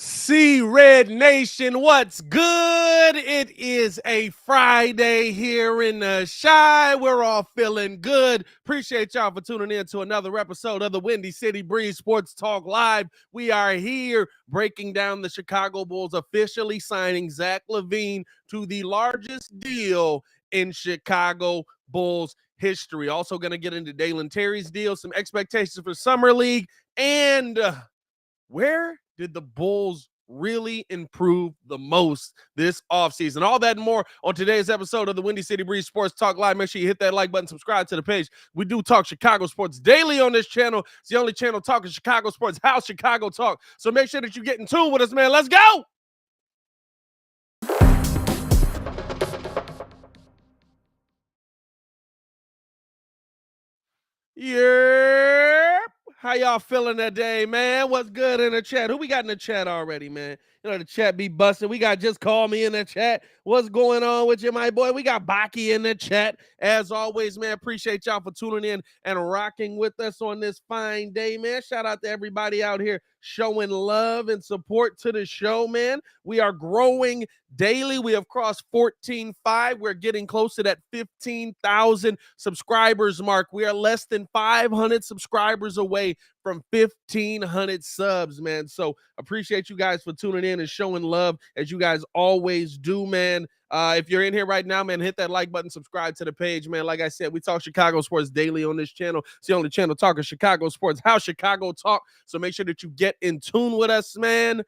See Red Nation, what's good? It is a Friday here in the Shy. We're all feeling good. Appreciate y'all for tuning in to another episode of the Windy City Breeze Sports Talk Live. We are here breaking down the Chicago Bulls officially signing Zach Lavine to the largest deal in Chicago Bulls history. Also going to get into Dalen Terry's deal, some expectations for Summer League, and where did the Bulls really improve the most this offseason? All that and more on today's episode of the Windy City Breeze Sports Talk Live. Make sure you hit that like button, subscribe to the page. We do talk Chicago sports daily on this channel. It's the only channel talking Chicago sports, how Chicago talk. So make sure that you get in tune with us, man. Let's go. Yeah. How y'all feeling today, man? What's good in the chat? Who we got in the chat already, man? You know, the chat be busting. We got Just Call Me in the chat. What's going on with you, my boy? We got Baki in the chat. As always, man, appreciate y'all for tuning in and rocking with us on this fine day, man. Shout out to everybody out here showing love and support to the show, man. We are growing daily. We have crossed 14.5. We're getting close to that 15,000 subscribers mark. We are less than 500 subscribers away from 1,500 subs, man. So appreciate you guys for tuning in and showing love as you guys always do, man. If you're in here right now, man, hit that like button, subscribe to the page, man. Like I said, we talk Chicago sports daily on this channel. It's the only channel talking Chicago sports, how Chicago talk. So make sure that you get in tune with us, man.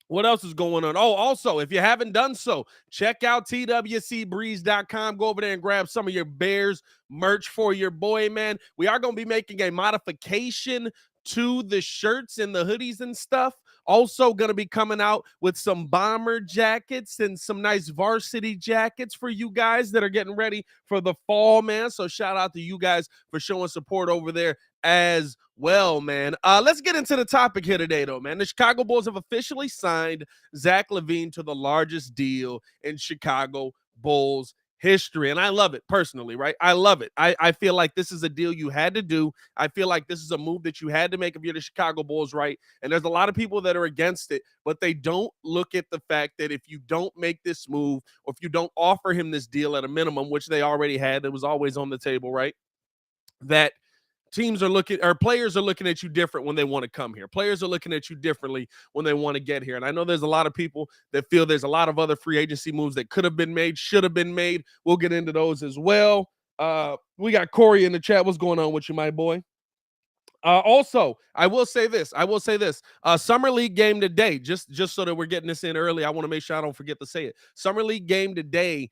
What else is going on? Oh, also, if you haven't done so, check out twcbreeze.com. Go over there and grab some of your Bears merch for your boy, man. We are going to be making a modification to the shirts and the hoodies and stuff. Also going to be coming out with some bomber jackets and some nice varsity jackets for you guys that are getting ready for the fall, man. So shout out to you guys for showing support over there as well, man. Let's get into the topic here today, though, man. The Chicago Bulls have officially signed Zach Lavine to the largest deal in Chicago Bulls history. And I love it personally, right? I love it. I feel like this is a deal you had to do. I feel like this is a move that you had to make if you're the Chicago Bulls, right? And there's a lot of people that are against it, but they don't look at the fact that if you don't make this move or if you don't offer him this deal at a minimum, which they already had, it was always on the table, right? That teams are looking, or players are looking at you different when they want to come here. Players are looking at you differently when they want to get here. And I know there's a lot of people that feel there's a lot of other free agency moves that could have been made, should have been made. We'll get into those as well. We got Corey in the chat. What's going on with you, my boy? Also, I will say this. Summer League game today, just so that we're getting this in early. I want to make sure I don't forget to say it. Summer League game today.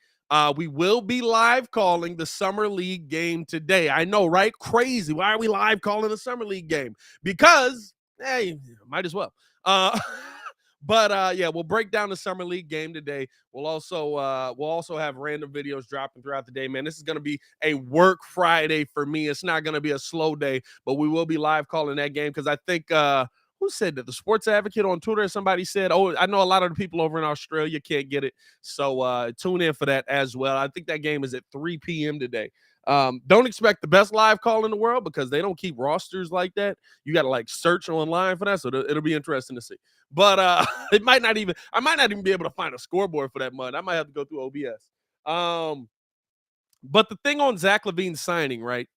We will be live calling the Summer League game today. I know, right? Crazy. Why are we live calling the Summer League game? Because, hey, might as well. But yeah, we'll break down the Summer League game today. We'll also have random videos dropping throughout the day, man. This is going to be a work Friday for me. It's not going to be a slow day, but we will be live calling that game because I think who said that? The Sports Advocate on Twitter, somebody said, oh, I know a lot of the people over in Australia can't get it. So tune in for that as well. I think that game is at 3 p.m. today. Don't expect the best live call in the world because they don't keep rosters like that. You got to like search online for that. So it'll be interesting to see. But I might not even be able to find a scoreboard for that month. I might have to go through OBS. But the thing on Zach Lavine signing, right?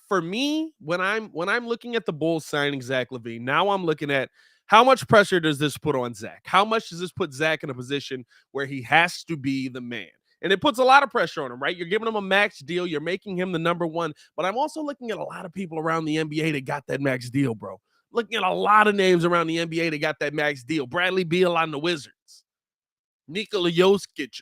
For me, when I'm looking at the Bulls signing Zach Lavine, now I'm looking at how much pressure does this put on Zach? How much does this put Zach in a position where he has to be the man? And it puts a lot of pressure on him, right? You're giving him a max deal. You're making him the number one. But I'm also looking at a lot of people around the NBA that got that max deal, bro. Looking at a lot of names around the NBA that got that max deal. Bradley Beal on the Wizards. Nikola Jokic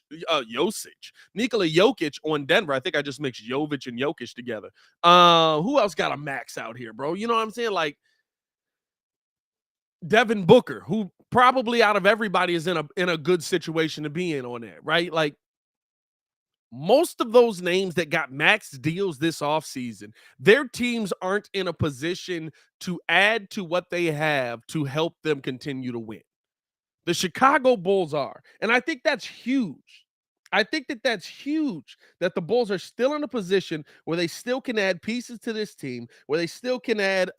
on Denver. I think I just mixed Jovic and Jokic together. Who else got a max out here, bro? You know what I'm saying? Like Devin Booker, who probably out of everybody is in a good situation to be in on that, right? Like most of those names that got max deals this offseason, their teams aren't in a position to add to what they have to help them continue to win. The Chicago Bulls are. And I think that's huge. I think that that's huge that the Bulls are still in a position where they still can add pieces to this team, where they still can add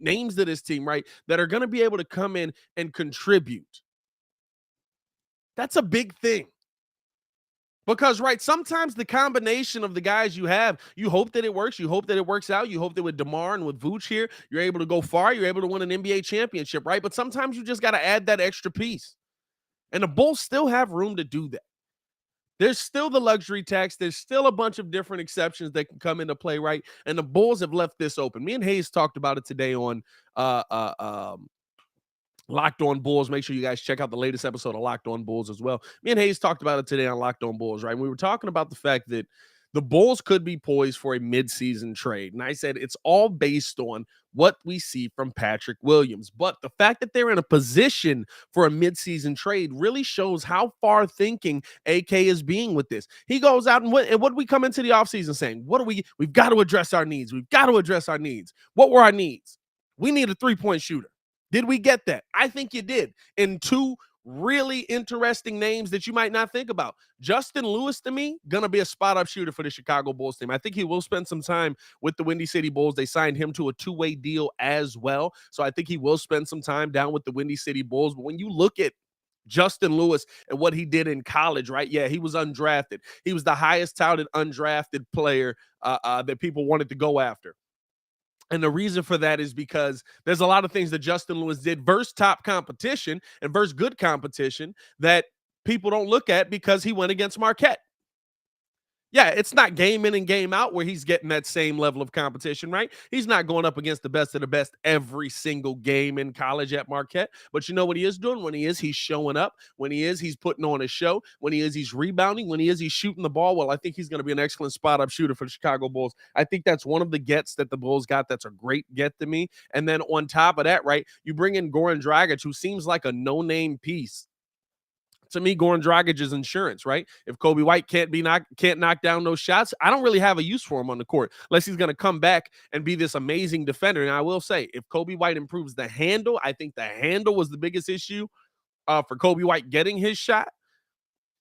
names to this team, right? That are going to be able to come in and contribute. That's a big thing. Because, right, sometimes the combination of the guys you have, you hope that it works. You hope that it works out. You hope that with DeMar and with Vooch here, you're able to go far. You're able to win an NBA championship, right? But sometimes you just got to add that extra piece. And the Bulls still have room to do that. There's still the luxury tax. There's still a bunch of different exceptions that can come into play, right? And the Bulls have left this open. Me and Hayes talked about it today on uh, uh, um, Locked On Bulls. Make sure you guys check out the latest episode of Locked On Bulls as well. Me and Hayes talked about it today on Locked On Bulls, right? And we were talking about the fact that the Bulls could be poised for a midseason trade. And I said it's all based on what we see from Patrick Williams. But the fact that they're in a position for a midseason trade really shows how far thinking AK is being with this. He goes out and what we come into the offseason saying? We've got to address our needs. We've got to address our needs. What were our needs? We need a three-point shooter. Did we get that? I think you did. In two really interesting names that you might not think about. Justin Lewis, to me, going to be a spot-up shooter for the Chicago Bulls team. I think he will spend some time with the Windy City Bulls. They signed him to a two-way deal as well. So I think he will spend some time down with the Windy City Bulls. But when you look at Justin Lewis and what he did in college, right? Yeah, he was undrafted. He was the highest touted undrafted player that people wanted to go after. And the reason for that is because there's a lot of things that Justin Lewis did versus top competition and versus good competition that people don't look at because he went against Marquette. Yeah, it's not game in and game out where he's getting that same level of competition, right? He's not going up against the best of the best every single game in college at Marquette. But you know what he is doing? When he is, he's showing up. When he is, he's putting on a show. When he is, he's rebounding. When he is, he's shooting the ball. Well, I think he's going to be an excellent spot-up shooter for the Chicago Bulls. I think that's one of the gets that the Bulls got. That's a great get to me. And then on top of that, right, you bring in Goran Dragic, who seems like a no-name piece. To me, Goran Dragic is insurance, right? If Kobe White can't knock down those shots, I don't really have a use for him on the court unless he's going to come back and be this amazing defender. And I will say, if Kobe White improves the handle, I think the handle was the biggest issue for Kobe White getting his shot.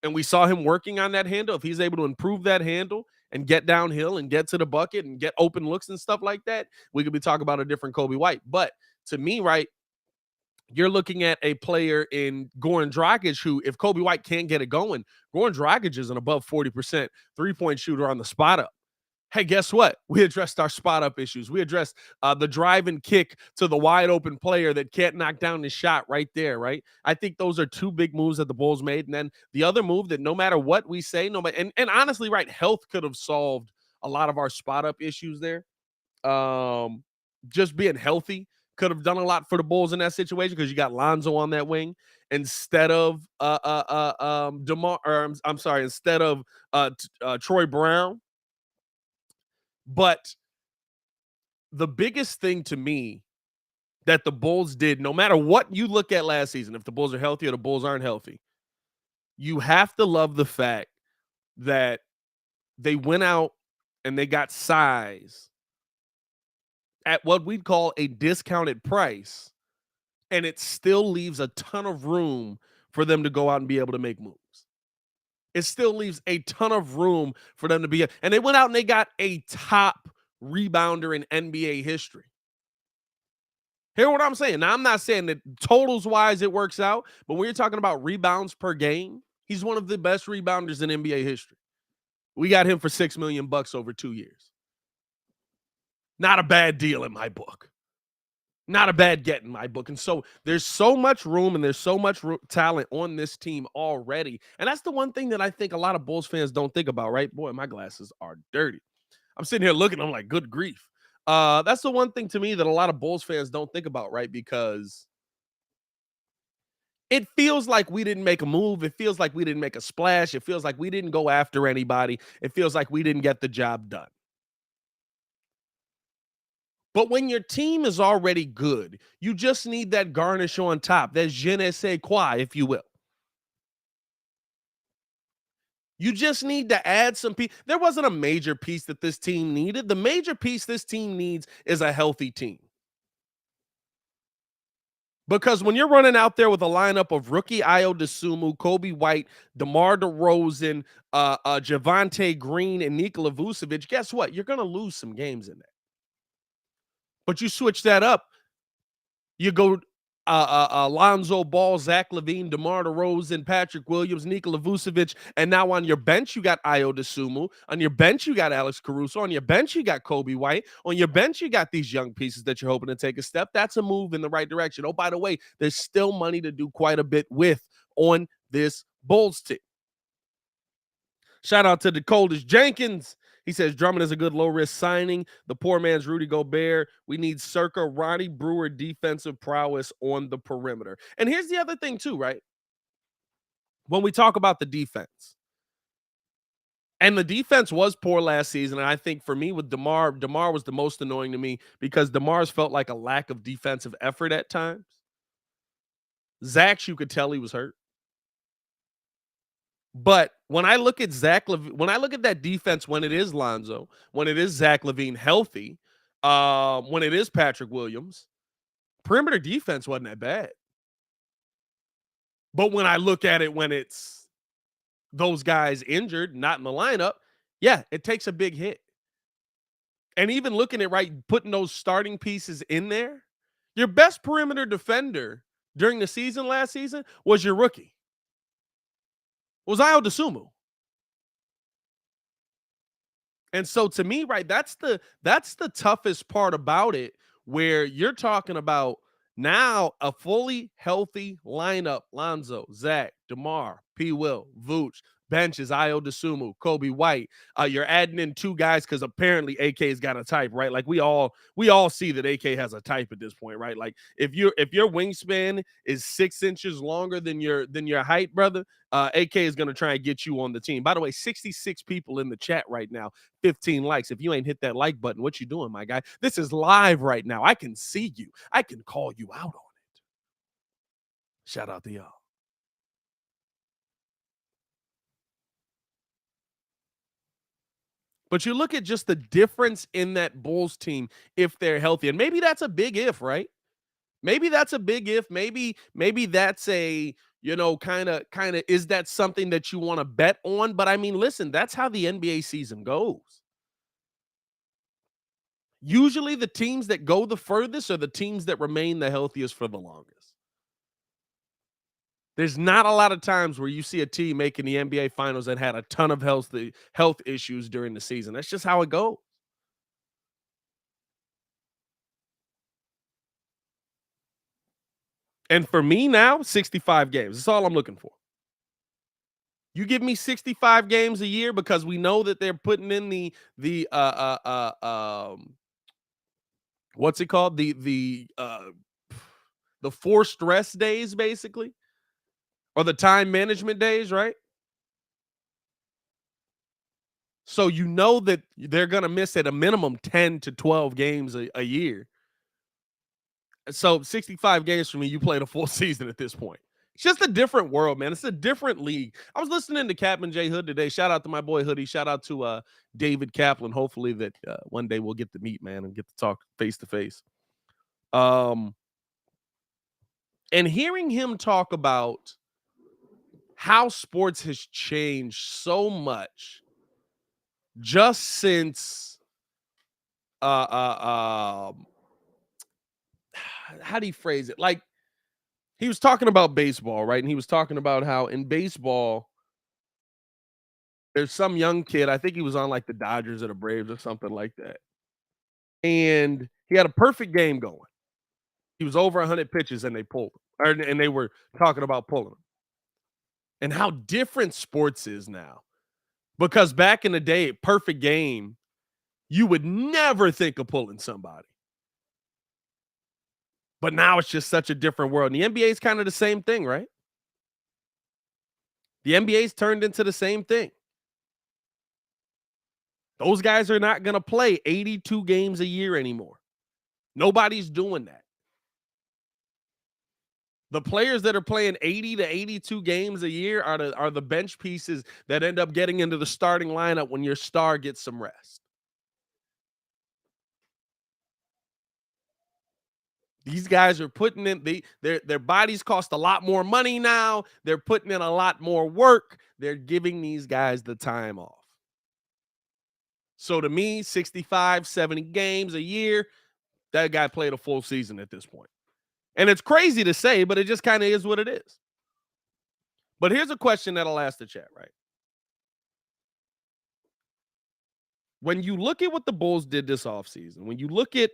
And we saw him working on that handle. If he's able to improve that handle and get downhill and get to the bucket and get open looks and stuff like that, we could be talking about a different Kobe White. But to me, right, you're looking at a player in Goran Dragic who, if Kobe White can't get it going, Goran Dragic is an above 40% three-point shooter on the spot up. Hey, guess what? We addressed our spot up issues. We addressed the drive and kick to the wide open player that can't knock down his shot right there, right? I think those are two big moves that the Bulls made. And then the other move that no matter what we say, and honestly, right, health could have solved a lot of our spot up issues there. Just being healthy could have done a lot for the Bulls in that situation because you got Lonzo on that wing instead of DeMar, or I'm sorry, instead of Troy Brown. But the biggest thing to me that the Bulls did, no matter what you look at last season, if the Bulls are healthy or the Bulls aren't healthy, you have to love the fact that they went out and they got size at what we'd call a discounted price, and it still leaves a ton of room for them to go out and be able to make moves. It still leaves a ton of room for them to be, and they went out and they got a top rebounder in NBA history. Hear what I'm saying? Now, I'm not saying that totals-wise it works out, but when you're talking about rebounds per game, he's one of the best rebounders in NBA history. We got him for $6 million over 2 years. Not a bad deal in my book. Not a bad get in my book. And so there's so much room and there's so much talent on this team already. And that's the one thing that I think a lot of Bulls fans don't think about, right? Boy, my glasses are dirty. I'm sitting here looking, I'm like, good grief. That's the one thing to me that a lot of Bulls fans don't think about, right? Because it feels like we didn't make a move. It feels like we didn't make a splash. It feels like we didn't go after anybody. It feels like we didn't get the job done. But when your team is already good, you just need that garnish on top, that je ne sais quoi, if you will. You just need to add some piece. There wasn't a major piece that this team needed. The major piece this team needs is a healthy team. Because when you're running out there with a lineup of rookie Io DeSumo, Kobe White, DeMar DeRozan, Javonte Green, and Nikola Vucevic, guess what? You're going to lose some games in there. But you switch that up. You go Lonzo Ball, Zach Lavine, DeMar DeRozan, Patrick Williams, Nikola Vucevic, and now on your bench you got Io DeSumo. On your bench you got Alex Caruso. On your bench you got Kobe White. On your bench you got these young pieces that you're hoping to take a step. That's a move in the right direction. Oh, by the way, there's still money to do quite a bit with on this Bulls team. Shout out to the coldest Jenkins. He says Drummond is a good low-risk signing. The poor man's Rudy Gobert. We need circa Ronnie Brewer defensive prowess on the perimeter. And here's the other thing too, right? When we talk about the defense, and the defense was poor last season, and I think for me with DeMar was the most annoying to me because DeMar's felt like a lack of defensive effort at times. Zach, you could tell he was hurt. But when I look at when I look at that defense, when it is Lonzo, when it is Zach Lavine healthy, when it is Patrick Williams, perimeter defense wasn't that bad. But when I look at it when it's those guys injured, not in the lineup, yeah, it takes a big hit. And even looking at putting those starting pieces in there, your best perimeter defender during the season last season was your rookie. Was Io DeSumo. And so to me, right, that's the toughest part about it, where you're talking about now a fully healthy lineup: Lonzo, Zach, DeMar, P. Will, Vooch, benches, Io DeSumo, Kobe White. You're adding in two guys because apparently AK's got a type, right? Like we all see that AK has a type at this point, right? Like if your wingspan is 6 inches longer than your height, brother, AK is going to try and get you on the team. By the way, 66 people in the chat right now, 15 likes. If you ain't hit that like button, what you doing, my guy? This is live right now. I can see you. I can call you out on it. Shout out to y'all. But you look at just the difference in that Bulls team if they're healthy. And maybe that's a big if, right? Maybe that's a big if. Maybe that's a, kind of is that something that you want to bet on? But I mean, listen, that's how the NBA season goes. Usually the teams that go the furthest are the teams that remain the healthiest for the longest. There's not a lot of times where you see a team making the NBA finals that had a ton of health issues during the season. That's just how it goes. And for me now, 65 games. That's all I'm looking for. You give me 65 games a year because we know that they're putting in the what's it called? The forced rest days, basically, or the time management days, right? So you know that they're gonna miss at a minimum 10 to 12 games a year. So 65 games for me, you played a full season at this point. It's just a different world, man. It's a different league. I was listening to Captain J Hood today. Shout out to my boy Hoodie. Shout out to David Kaplan. Hopefully that one day we'll get to meet, man, and get to talk face to face. And hearing him talk about how sports has changed so much just since how do you phrase it? Like, he was talking about baseball, right? And he was talking about how in baseball, there's some young kid, I think he was on like the Dodgers or the Braves or something like that. And he had a perfect game going. He was over 100 pitches and they pulled him, and they were talking about pulling him. And how different sports is now. Because back in the day, perfect game, you would never think of pulling somebody. But now it's just such a different world. And the NBA is kind of the same thing, right? The NBA's turned into the same thing. Those guys are not going to play 82 games a year anymore. Nobody's doing that. The players that are playing 80 to 82 games a year are the bench pieces that end up getting into the starting lineup when your star gets some rest. These guys are putting in their bodies cost a lot more money now. They're putting in a lot more work. They're giving these guys the time off. So to me, 65, 70 games a year, that guy played a full season at this point. And it's crazy to say, but it just kind of is what it is. But here's a question that'll ask the chat, right? When you look at what the Bulls did this offseason, when you look at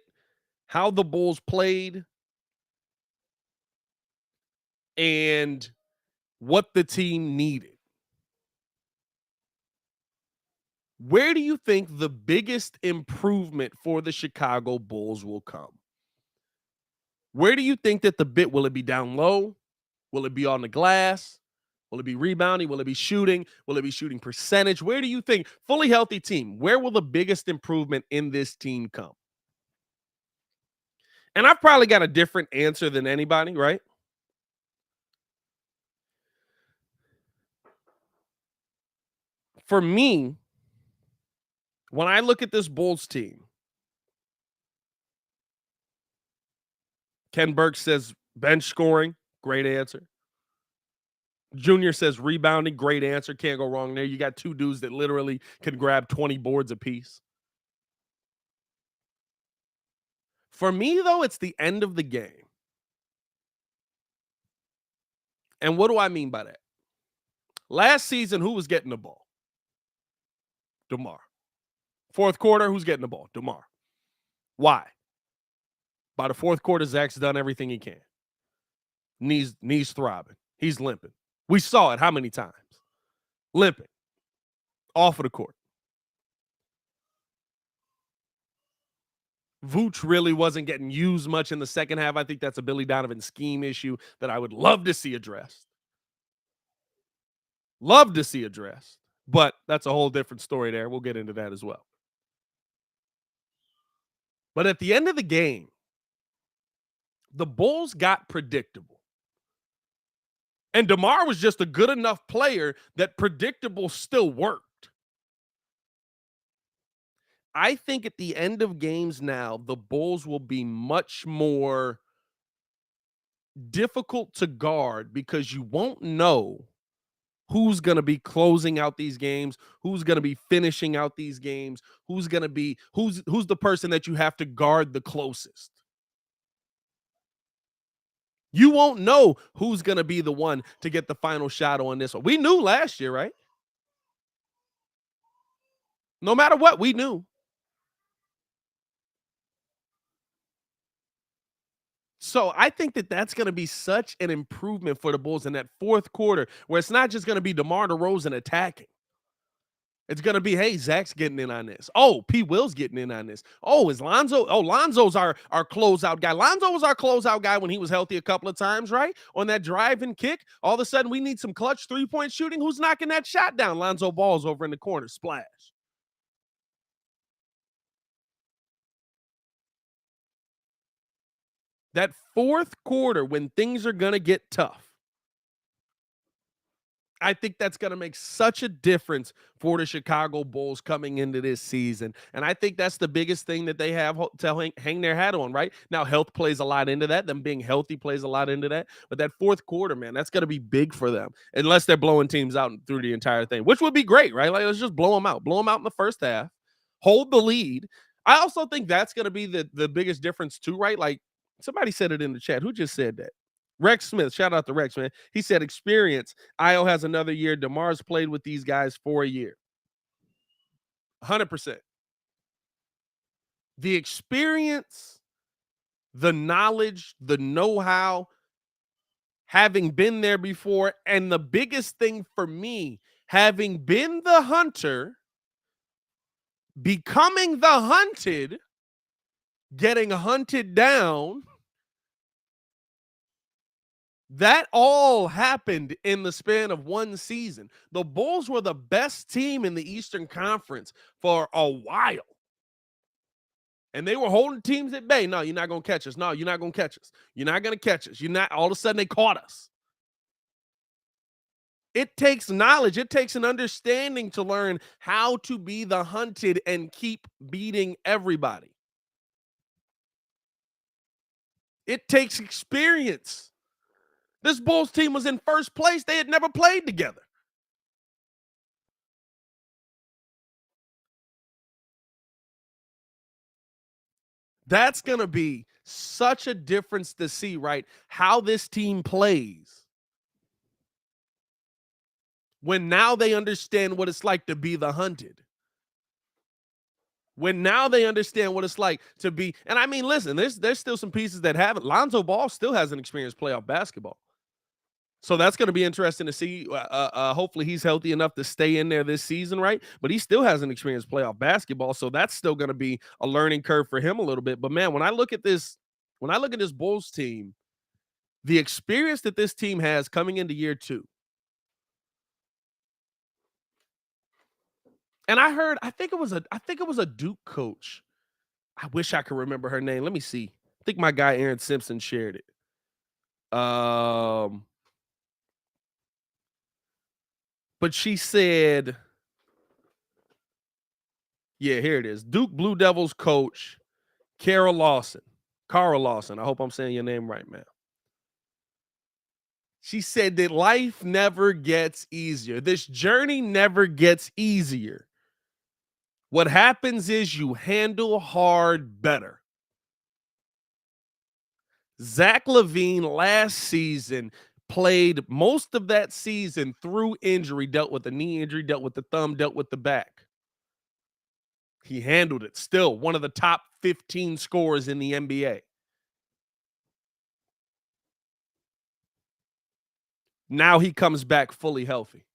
how the Bulls played and what the team needed, where do you think the biggest improvement for the Chicago Bulls will come? Where do you think that will it be down low? Will it be on the glass? Will it be rebounding? Will it be shooting? Will it be shooting percentage? Where do you think, fully healthy team, where will the biggest improvement in this team come? And I've probably got a different answer than anybody, right? For me, when I look at this Bulls team, Ken Burke says bench scoring, great answer. Junior says rebounding, great answer. Can't go wrong there. You got two dudes that literally can grab 20 boards apiece. For me, though, it's the end of the game. And what do I mean by that? Last season, who was getting the ball? DeMar. Fourth quarter, who's getting the ball? DeMar. Why? By the fourth quarter, Zach's done everything he can. Knees throbbing. He's limping. We saw it how many times? Limping. Off of the court. Vooch really wasn't getting used much in the second half. I think that's a Billy Donovan scheme issue that I would love to see addressed. Love to see addressed. But that's a whole different story there. We'll get into that as well. But at the end of the game, the Bulls got predictable. And DeMar was just a good enough player that predictable still worked. I think at the end of games now, the Bulls will be much more difficult to guard because you won't know who's going to be closing out these games, who's going to be finishing out these games, who's the person that you have to guard the closest. You won't know who's going to be the one to get the final shot on this one. We knew last year, right? No matter what, we knew. So I think that that's going to be such an improvement for the Bulls in that fourth quarter, where it's not just going to be DeMar DeRozan attacking. It's going to be, hey, Zach's getting in on this. Oh, P. Will's getting in on this. Oh, is Lonzo? Oh, Lonzo's our closeout guy. Lonzo was our closeout guy when he was healthy a couple of times, right? On that drive and kick. All of a sudden, we need some clutch three-point shooting. Who's knocking that shot down? Lonzo Ball's over in the corner. Splash. That fourth quarter, when things are going to get tough, I think that's going to make such a difference for the Chicago Bulls coming into this season. And I think that's the biggest thing that they have to hang their hat on, right? Now, health plays a lot into that. Them being healthy plays a lot into that. But that fourth quarter, man, that's going to be big for them, unless they're blowing teams out through the entire thing, which would be great, right? Like, let's just blow them out. Blow them out in the first half. Hold the lead. I also think that's going to be the biggest difference too, right? Like, somebody said it in the chat. Who just said that? Rex Smith, shout out to Rex, man. He said experience. Io has another year. DeMar's played with these guys for a year. 100%. The experience, the knowledge, the know-how, having been there before, and the biggest thing for me, having been the hunter, becoming the hunted, getting hunted down, that all happened in the span of one season. The Bulls were the best team in the Eastern Conference for a while. And they were holding teams at bay. No, you're not going to catch us. No, you're not going to catch us. You're not going to catch us. You're not. All of a sudden, they caught us. It takes knowledge. It takes an understanding to learn how to be the hunted and keep beating everybody. It takes experience. This Bulls team was in first place. They had never played together. That's going to be such a difference to see, right? How this team plays when now they understand what it's like to be the hunted. When now they understand what it's like to be, and I mean, listen, there's still some pieces that haven't. Lonzo Ball still hasn't experienced playoff basketball. So that's going to be interesting to see. Hopefully, he's healthy enough to stay in there this season, right? But he still hasn't experienced playoff basketball, so that's still going to be a learning curve for him a little bit. But man, when I look at this Bulls team, the experience that this team has coming into year two, and I think it was a Duke coach. I wish I could remember her name. Let me see. I think my guy Aaron Simpson shared it. But she said, yeah, here it is. Duke Blue Devils coach Carol Lawson. Cara Lawson. I hope I'm saying your name right, man. She said that life never gets easier. This journey never gets easier. What happens is you handle hard better. Zach Lavine last season played most of that season through injury, dealt with a knee injury, dealt with the thumb, dealt with the back. He handled it. Still one of the top 15 scorers in the NBA. Now he comes back fully healthy.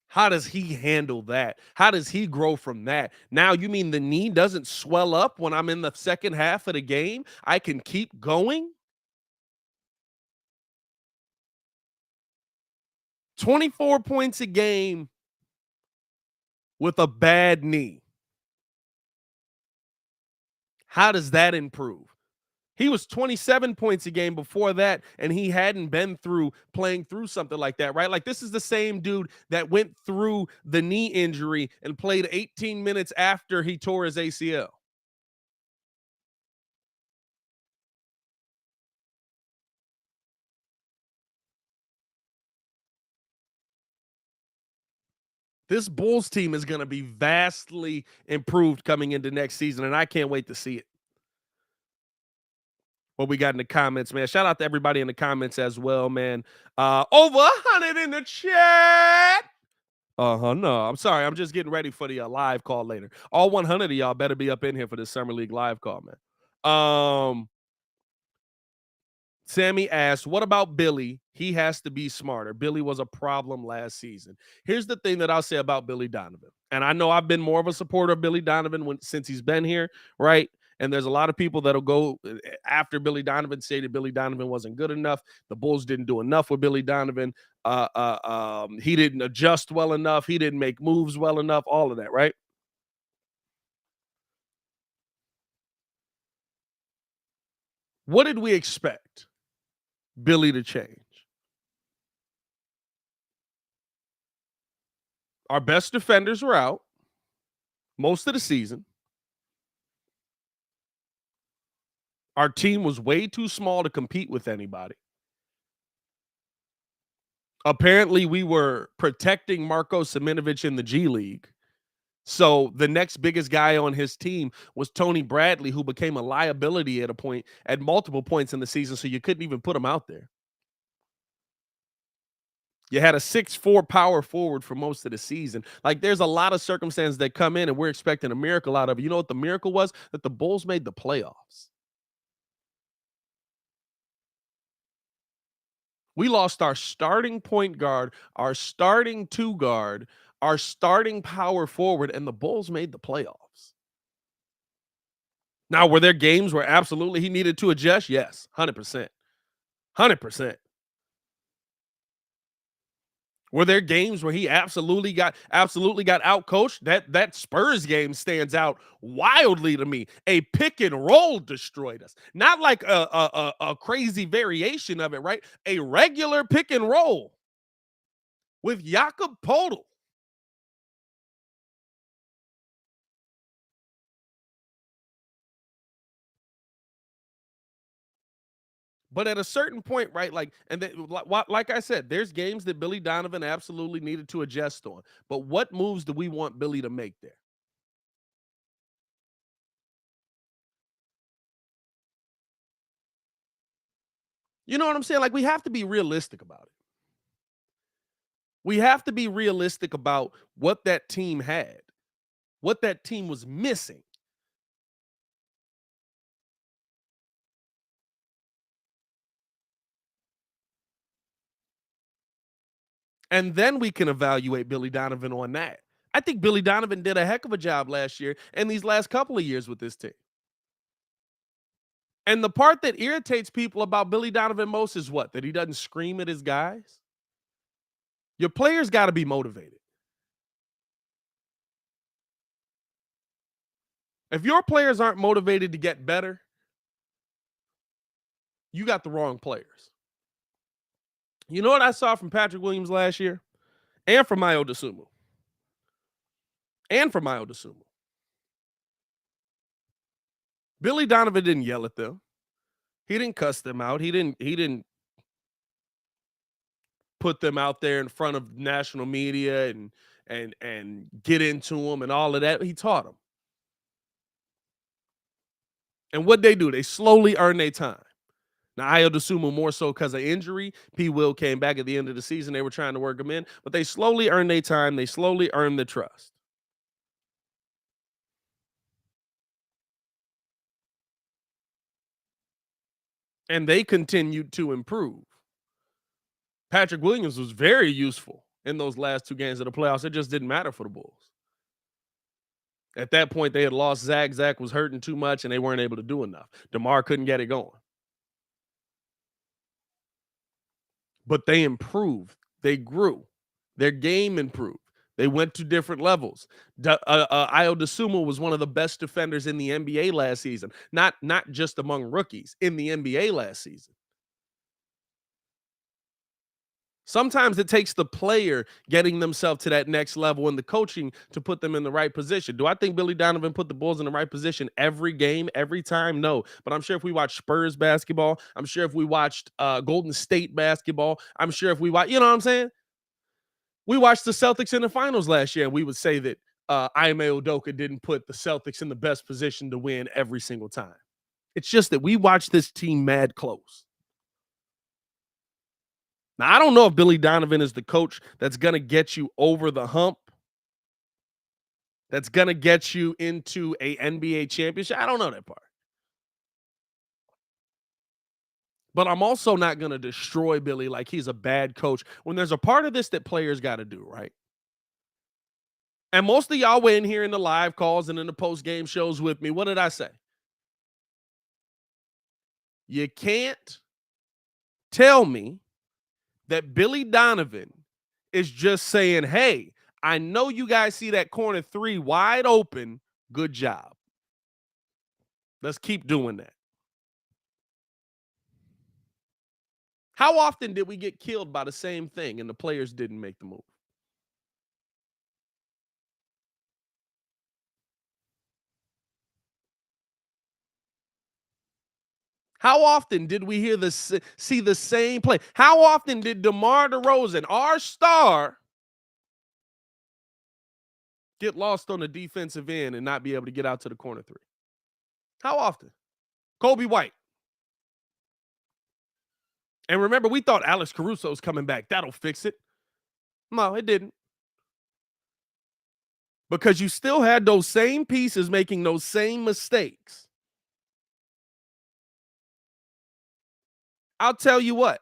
How does he handle that? How does he grow from that? Now, you mean the knee doesn't swell up when I'm in the second half of the game? I can keep going? 24 points a game with a bad knee. How does that improve? He was 27 points a game before that, and he hadn't been through playing through something like that, right? Like, this is the same dude that went through the knee injury and played 18 minutes after he tore his ACL. This Bulls team is going to be vastly improved coming into next season, and I can't wait to see it. What we got in the comments, man. Shout out to everybody in the comments as well, man. Over 100 in the chat. No, I'm sorry. I'm just getting ready for the live call later. All 100 of y'all better be up in here for this Summer League live call, man. Sammy asked, what about Billy? He has to be smarter. Billy was a problem last season. Here's the thing that I'll say about Billy Donovan. And I know I've been more of a supporter of Billy Donovan since he's been here, right? And there's a lot of people that'll go after Billy Donovan, say that Billy Donovan wasn't good enough. The Bulls didn't do enough with Billy Donovan. He didn't adjust well enough. He didn't make moves well enough. All of that, right? What did we expect Billy to change? Our best defenders were out most of the season. Our team was way too small to compete with anybody. Apparently, we were protecting Marko Simonovic in the G League. So the next biggest guy on his team was Tony Bradley, who became a liability at multiple points in the season, so you couldn't even put him out there. You had a 6'4" power forward for most of the season. Like, there's a lot of circumstances that come in, and we're expecting a miracle out of it. You know what the miracle was? That the Bulls made the playoffs. We lost our starting point guard, our starting two guard, our starting power forward, and the Bulls made the playoffs. Now, were there games where absolutely he needed to adjust? Yes, 100%. 100%. Were there games where he absolutely got out coached? That Spurs game stands out wildly to me. A pick and roll destroyed us. Not like a crazy variation of it, right? A regular pick and roll with Jakob Poeltl. But at a certain point, right? Like, and then, like I said, there's games that Billy Donovan absolutely needed to adjust on. But what moves do we want Billy to make there? You know what I'm saying? Like, we have to be realistic about it. We have to be realistic about what that team had, what that team was missing. And then we can evaluate Billy Donovan on that. I think Billy Donovan did a heck of a job last year and these last couple of years with this team. And the part that irritates people about Billy Donovan most is what? That he doesn't scream at his guys? Your players got to be motivated. If your players aren't motivated to get better, you got the wrong players. You know what I saw from Patrick Williams last year? And from Mayo DeSumo. Billy Donovan didn't yell at them. He didn't cuss them out. He didn't put them out there in front of national media and get into them and all of that. He taught them. And what they do, they slowly earn their time. Now, Ayo DeSumo more so because of injury. P. Will came back at the end of the season. They were trying to work him in, but they slowly earn their time. They slowly earn the trust. And they continued to improve. Patrick Williams was very useful in those last two games of the playoffs. It just didn't matter for the Bulls. At that point, they had lost Zach. Zach was hurting too much, and they weren't able to do enough. DeMar couldn't get it going. But they improved. They grew. Their game improved. They went to different levels. Ayo DeSumo was one of the best defenders in the NBA last season, not just among rookies, in the NBA last season. Sometimes it takes the player getting themselves to that next level and the coaching to put them in the right position. Do I think Billy Donovan put the Bulls in the right position every game, every time? No. But I'm sure if we watched Spurs basketball, I'm sure if we watched Golden State basketball, I'm sure if we watch, you know what I'm saying? We watched the Celtics in the finals last year, and we would say that Ime Udoka didn't put the Celtics in the best position to win every single time. It's just that we watched this team mad close. Now, I don't know if Billy Donovan is the coach that's going to get you over the hump, that's going to get you into a NBA championship. I don't know that part. But I'm also not going to destroy Billy like he's a bad coach when there's a part of this that players got to do, right? And most of y'all were in here in the live calls and in the post-game shows with me. What did I say? You can't tell me that Billy Donovan is just saying, hey, I know you guys see that corner three wide open. Good job. Let's keep doing that. How often did we get killed by the same thing and the players didn't make the move? How often did we see the same play? How often did DeMar DeRozan, our star, get lost on the defensive end and not be able to get out to the corner three? How often? Kobe White. And remember, we thought Alex Caruso's coming back. That'll fix it. No, it didn't. Because you still had those same pieces making those same mistakes. I'll tell you what.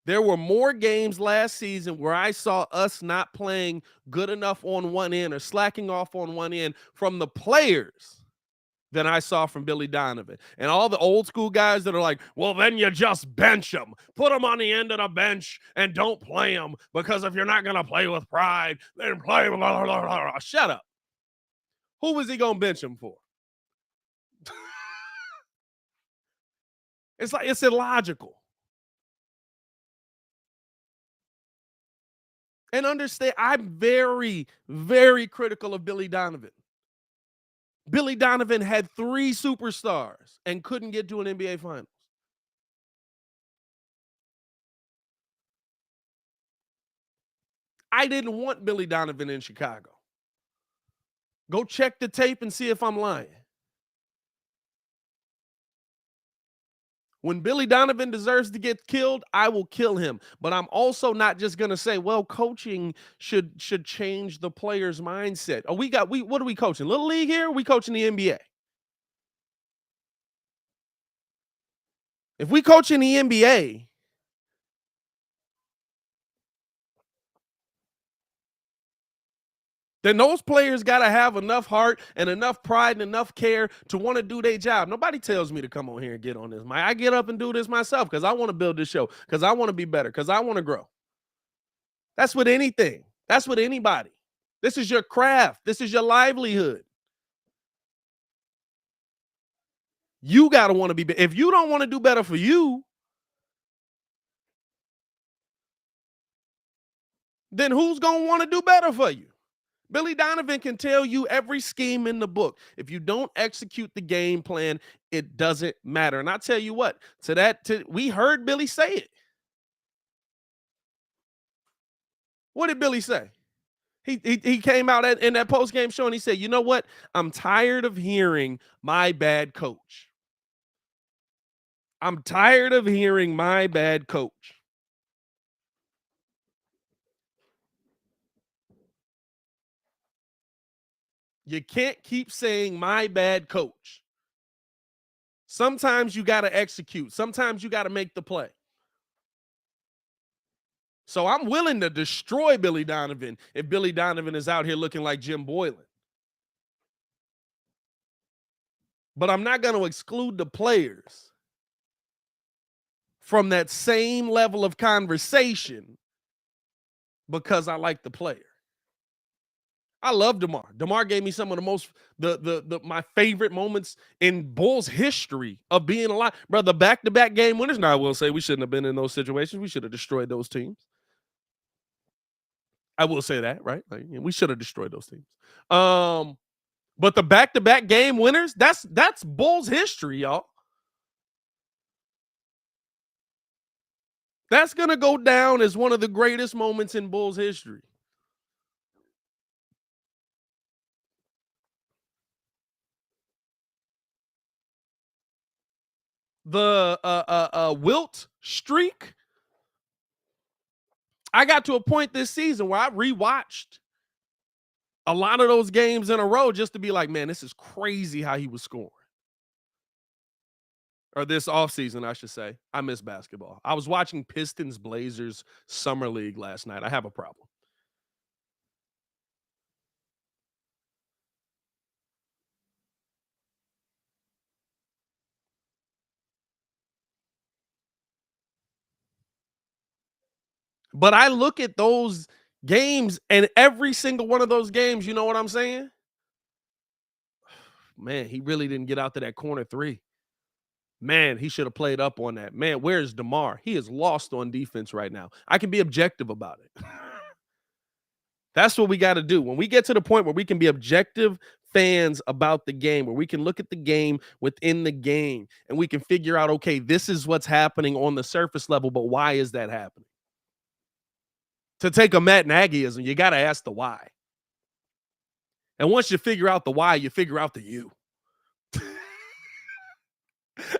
There were more games last season where I saw us not playing good enough on one end or slacking off on one end from the players than I saw from Billy Donovan. And all the old school guys that are like, well, then you just bench them. Put them on the end of the bench and don't play them because if you're not going to play with pride, then play. Blah, blah, blah, blah. Shut up. Who was he going to bench him for? It's illogical. And understand, I'm very, very critical of Billy Donovan. Billy Donovan had 3 superstars and couldn't get to an NBA Finals. I didn't want Billy Donovan in Chicago. Go check the tape and see if I'm lying. When Billy Donovan deserves to get killed, I will kill him. But I'm also not just gonna say, well, coaching should change the player's mindset. Oh, what are we coaching? Little League here? Or we coaching the NBA? If we coach in the NBA, then those players got to have enough heart and enough pride and enough care to want to do their job. Nobody tells me to come on here and get on this. I get up and do this myself because I want to build this show, because I want to be better, because I want to grow. That's with anything. That's with anybody. This is your craft. This is your livelihood. You got to want to be better. If you don't want to do better for you, then who's going to want to do better for you? Billy Donovan can tell you every scheme in the book. If you don't execute the game plan, it doesn't matter. And I tell you what, we heard Billy say it. What did Billy say? He came out in that post-game show and he said, you know what? I'm tired of hearing my bad coach. I'm tired of hearing my bad coach. You can't keep saying my bad coach. Sometimes you got to execute. Sometimes you got to make the play. So I'm willing to destroy Billy Donovan if Billy Donovan is out here looking like Jim Boylan. But I'm not going to exclude the players from that same level of conversation because I like the player. I love DeMar. DeMar gave me some of the most my favorite moments in Bulls history of being alive. Bro, the back-to-back game winners. Now I will say we shouldn't have been in those situations. We should have destroyed those teams. I will say that, right? Like, we should have destroyed those teams. But the back-to-back game winners, that's Bulls history, y'all. That's going to go down as one of the greatest moments in Bulls history. The Wilt streak, I got to a point this season where I rewatched a lot of those games in a row just to be like, man, this is crazy how he was scoring. Or this offseason, I should say. I miss basketball. I was watching Pistons Blazers Summer League last night. I have a problem. But I look at those games, and every single one of those games, you know what I'm saying? Man, he really didn't get out to that corner three. Man, he should have played up on that. Man, where's DeMar? He is lost on defense right now. I can be objective about it. That's what we got to do. When we get to the point where we can be objective fans about the game, where we can look at the game within the game and we can figure out, okay, this is what's happening on the surface level, but why is that happening? To take a Matt Nagyism, you got to ask the why. And once you figure out the why, you figure out the you.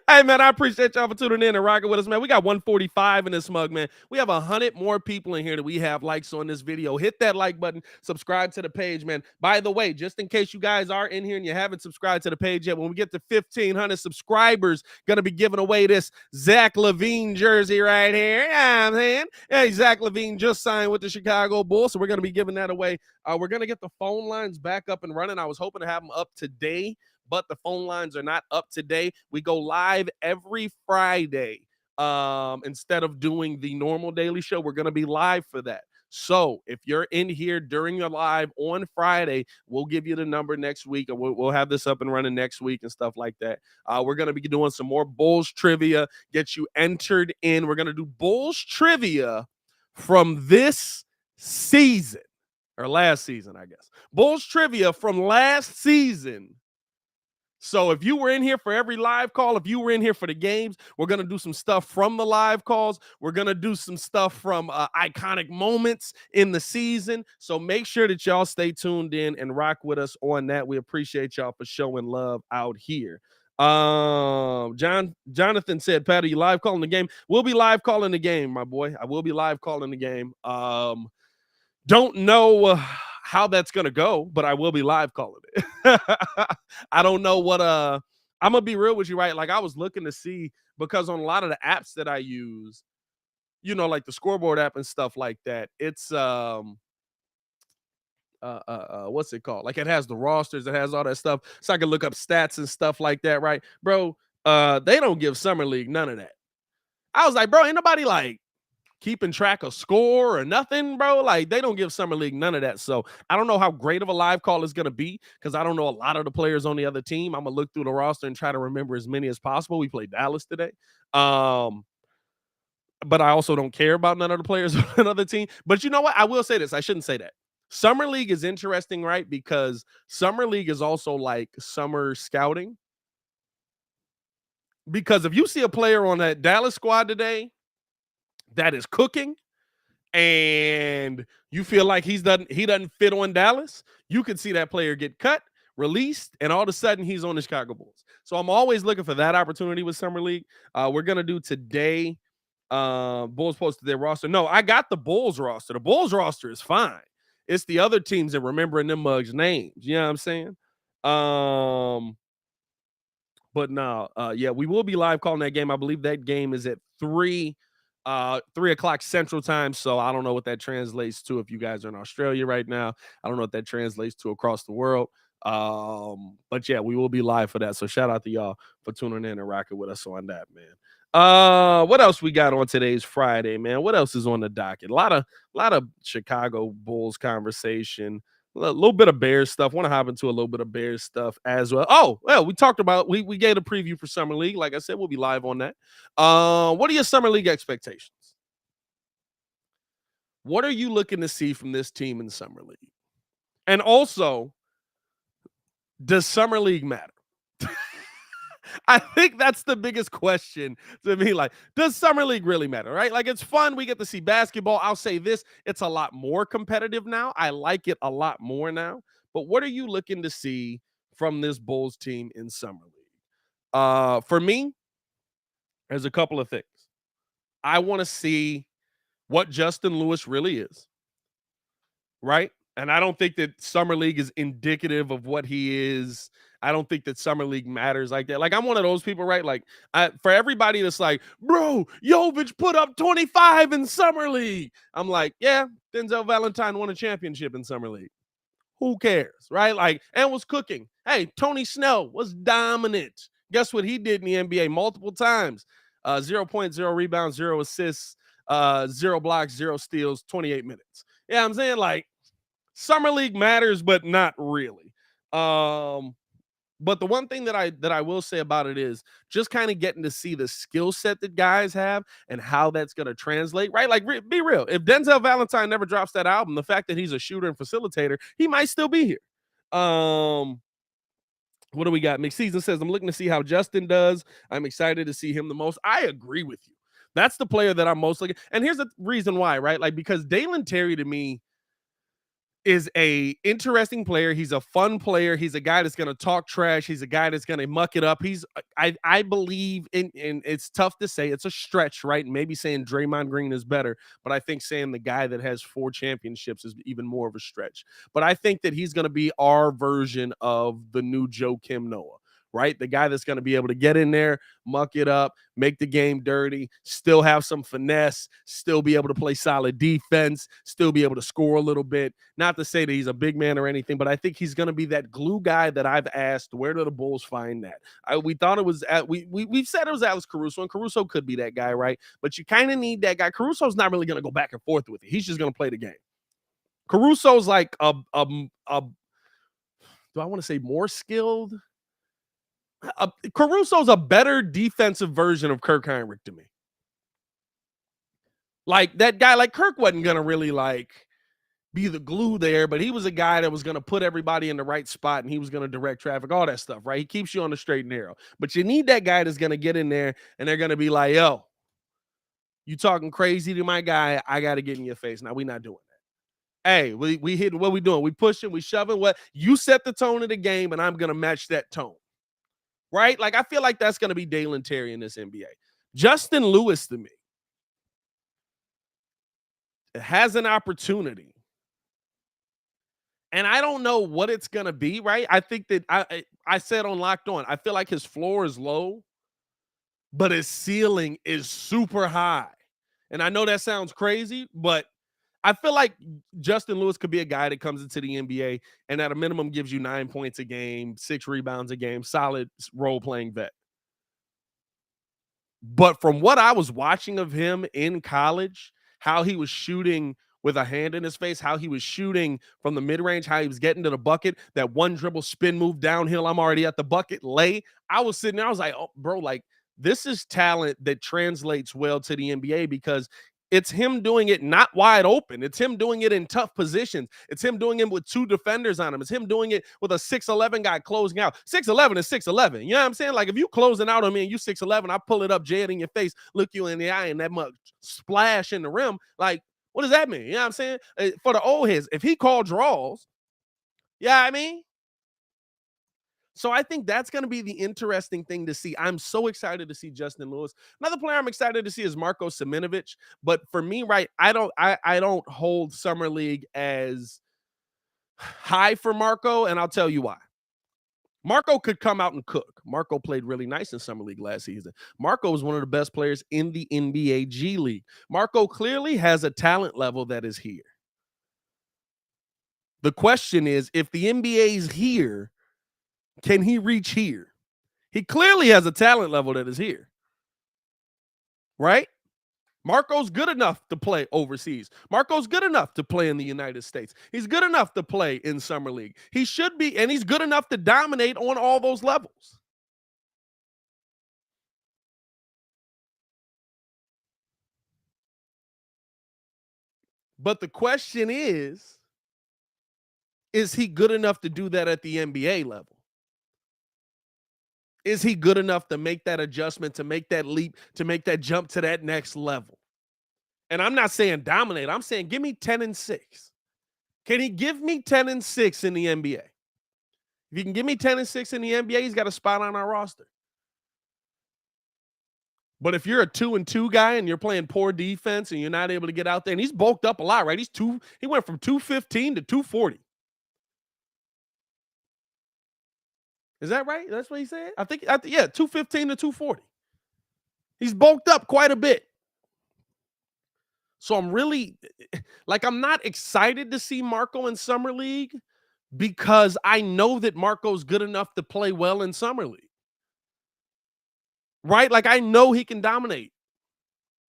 Hey, man, I appreciate y'all for tuning in and rocking with us, man. We got 145 in this mug, man. We have 100 more people in here that we have likes on this video. Hit that like button. Subscribe to the page, man. By the way, just in case you guys are in here and you haven't subscribed to the page yet, when we get to 1,500 subscribers, going to be giving away this Zach Lavine jersey right here. Yeah, I'm saying. Hey, Zach Lavine just signed with the Chicago Bulls, so we're going to be giving that away. We're going to get the phone lines back up and running. I was hoping to have them up today, but the phone lines are not up today. We go live every Friday. Instead of doing the normal daily show, we're going to be live for that. So if you're in here during your live on Friday, we'll give you the number next week, and we'll have this up and running next week and stuff like that. We're going to be doing some more Bulls trivia, get you entered in. We're going to do Bulls trivia from this season, or last season, I guess. Bulls trivia from last season So if you were in here for every live call, if you were in here for the games, we're going to do some stuff from the live calls. We're going to do some stuff from iconic moments in the season. So make sure that y'all stay tuned in and rock with us on that. We appreciate y'all for showing love out here. Jonathan said, Patty, you live calling the game? We'll be live calling the game, my boy. I will be live calling the game. Don't know how that's gonna go, but I will be live calling it. I don't know what I'm gonna be real with you, right? Like I was looking to see, because on a lot of the apps that I use, like the scoreboard app and stuff like that, it's what's it called? Like it has the rosters, it has all that stuff. So I can look up stats and stuff like that, right? Bro, they don't give Summer League none of that. I was like, bro, ain't nobody like keeping track of score or nothing, bro. Like they don't give Summer League none of that. So I don't know how great of a live call is going to be, because I don't know a lot of the players on the other team. I'm going to look through the roster and try to remember as many as possible. We played Dallas today. But I also don't care about none of the players on another team. But you know what? I will say this. I shouldn't say that. Summer League is interesting, right? Because Summer League is also like summer scouting. Because if you see a player on that Dallas squad today that is cooking, and you feel like he doesn't fit on Dallas, you could see that player get cut, released, and all of a sudden he's on the Chicago Bulls. So I'm always looking for that opportunity with Summer League. We're gonna do today. Bulls posted their roster. No, I got the Bulls roster. The Bulls roster is fine. It's the other teams that remembering them mugs' names. You know what I'm saying? But no, yeah, we will be live calling that game. I believe that game is at 3 o'clock Central Time. So I don't know what that translates to if you guys are in Australia right now. I don't know what that translates to across the world. But yeah, we will be live for that. So shout out to y'all for tuning in and rocking with us on that, man. What else we got on today's Friday, man? What else is on the docket? A lot of Chicago Bulls conversation. A little bit of Bears stuff. Want to hop into a little bit of Bears stuff as well. Oh, well, we talked about we gave a preview for Summer League. Like I said, we'll be live on that. What are your Summer League expectations? What are you looking to see from this team in Summer League? And also, does Summer League matter? I think that's the biggest question to me. Like, does Summer League really matter, right? Like, it's fun. We get to see basketball. I'll say this. It's a lot more competitive now. I like it a lot more now. But what are you looking to see from this Bulls team in Summer League? For me, there's a couple of things. I want to see what Justin Lewis really is, right? And I don't think that Summer League is indicative of what he is. I don't think that Summer League matters like that. Like, I'm one of those people, right? Like, for everybody that's like, bro, Jovic put up 25 in Summer League. I'm like, yeah, Denzel Valentine won a championship in Summer League. Who cares, right? Like, and was cooking. Hey, Tony Snell was dominant. Guess what he did in the NBA multiple times? 0 points, 0 rebounds, 0 assists, 0 blocks, 0 steals, 28 minutes. Yeah, I'm saying, like, Summer League matters, but not really. But the one thing that I will say about it is just kind of getting to see the skill set that guys have and how that's going to translate, right? Like, be real. If Denzel Valentine never drops that album, the fact that he's a shooter and facilitator, he might still be here. What do we got? McSeason says, I'm looking to see how Justin does. I'm excited to see him the most. I agree with you. That's the player that I'm most looking. And here's the reason why, right? Like, because Dalen Terry to me is a interesting player. He's a fun player. He's a guy that's going to talk trash. He's a guy that's going to muck it up. I believe in it's tough to say. It's a stretch, right? Maybe saying Draymond Green is better, but I think saying the guy that has 4 championships is even more of a stretch. But I think that he's going to be our version of the new Joakim Noah, right? The guy that's going to be able to get in there, muck it up, make the game dirty, still have some finesse, still be able to play solid defense, still be able to score a little bit. Not to say that he's a big man or anything, but I think he's going to be that glue guy that I've asked, where do the Bulls find that? We thought it was we've said it was Alex Caruso, and Caruso could be that guy, right? But you kind of need that guy. Caruso's not really going to go back and forth with it. He's just going to play the game. Caruso's like do I want to say more skilled? Caruso's a better defensive version of Kirk Heinrich to me. Like, that guy, like, Kirk wasn't gonna really, like, be the glue there, but he was a guy that was going to put everybody in the right spot and he was going to direct traffic, all that stuff, right? He keeps you on the straight and narrow. But you need that guy that's going to get in there and they're going to be like, yo, you talking crazy to my guy. I got to get in your face. Now, we're not doing that. Hey, we hitting what we doing. We pushing, we shoving. What you set the tone of the game, and I'm going to match that tone, right? Like, I feel like that's going to be Dalen Terry in this NBA. Justin Lewis, to me, has an opportunity. And I don't know what it's going to be, right? I think that I said on Locked On, I feel like his floor is low, but his ceiling is super high. And I know that sounds crazy, but I feel like Justin Lewis could be a guy that comes into the NBA and at a minimum gives you 9 points a game, 6 rebounds a game, solid role-playing vet. But from what I was watching of him in college, how he was shooting with a hand in his face, how he was shooting from the mid-range, how he was getting to the bucket, that one dribble spin move downhill, I'm already at the bucket, lay. I was sitting there, I was like, oh, bro, like, this is talent that translates well to the NBA because it's him doing it not wide open. It's him doing it in tough positions. It's him doing it with 2 defenders on him. It's him doing it with a 6'11" guy closing out. 6'11" is 6'11. You know what I'm saying? Like, if you closing out on me and you 6'11", I pull it up, Jed, in your face, look you in the eye, and that much splash in the rim. Like, what does that mean? You know what I'm saying? For the old heads, if he called draws, yeah, I mean, so I think that's going to be the interesting thing to see. I'm so excited to see Justin Lewis. Another player I'm excited to see is Marko Seminovic. But for me, right, I don't hold Summer League as high for Marko, and I'll tell you why. Marko could come out and cook. Marko played really nice in Summer League last season. Marko was one of the best players in the NBA G League. Marko clearly has a talent level that is here. The question is, if the NBA is here, can he reach here? He clearly has a talent level that is here, right? Marko's good enough to play overseas. Marko's good enough to play in the United States. He's good enough to play in Summer League. He should be, and he's good enough to dominate on all those levels. But the question is he good enough to do that at the NBA level? Is he good enough to make that adjustment, to make that leap, to make that jump to that next level? And I'm not saying dominate. I'm saying give me 10-6. Can he give me 10-6 in the NBA? If he can give me 10-6 in the NBA, he's got a spot on our roster. But if you're a 2-2 guy and you're playing poor defense and you're not able to get out there, and he's bulked up a lot, right? He went from 215 to 240. Is that right? That's what he said? I think yeah, 215 to 240. He's bulked up quite a bit. So I'm really like, I'm not excited to see Marko in Summer League because I know that Marco's good enough to play well in Summer League. Right? Like, I know he can dominate,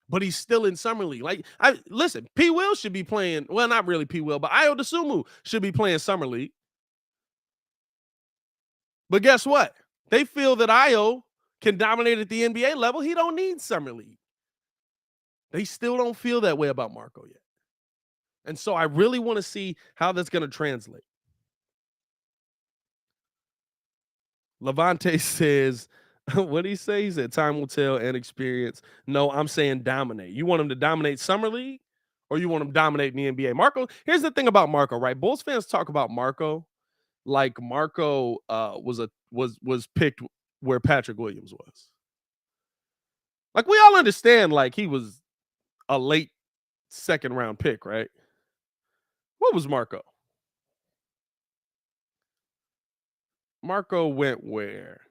but he's still in Summer League. Like, listen, P. Will should be playing, well, not really P. Will, but Ayo Dosunmu should be playing Summer League. But guess what? They feel that Ayo can dominate at the NBA level. He don't need Summer League. They still don't feel that way about Marko yet. And so I really want to see how that's going to translate. Levante says, what did he say? He said, time will tell and experience. No, I'm saying dominate. You want him to dominate Summer League or you want him to dominate in the NBA? Marko, here's the thing about Marko, right? Bulls fans talk about Marko like Marko was picked where Patrick Williams was. Like, we all understand, like, he was a late second round pick, right? What was Marko? Marko went where?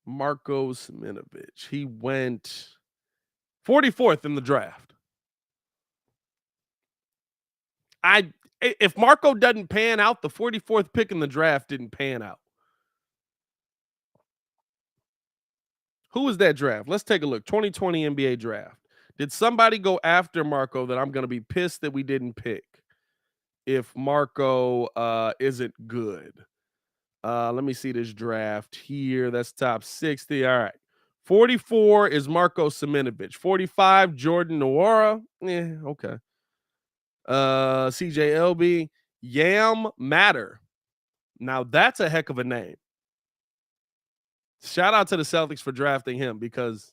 Marko Seminovic. He went 44th in the draft. If Marko doesn't pan out, the 44th pick in the draft didn't pan out. Who was that draft? Let's take a look. 2020 NBA draft. Did somebody go after Marko that I'm going to be pissed that we didn't pick if Marko isn't good? Let me see this draft here. That's top 60. All right. 44 is Marko Seminovic. 45, Jordan Nwora. Okay. CJLB, Yam Matter. Now that's a heck of a name. Shout out to the Celtics for drafting him because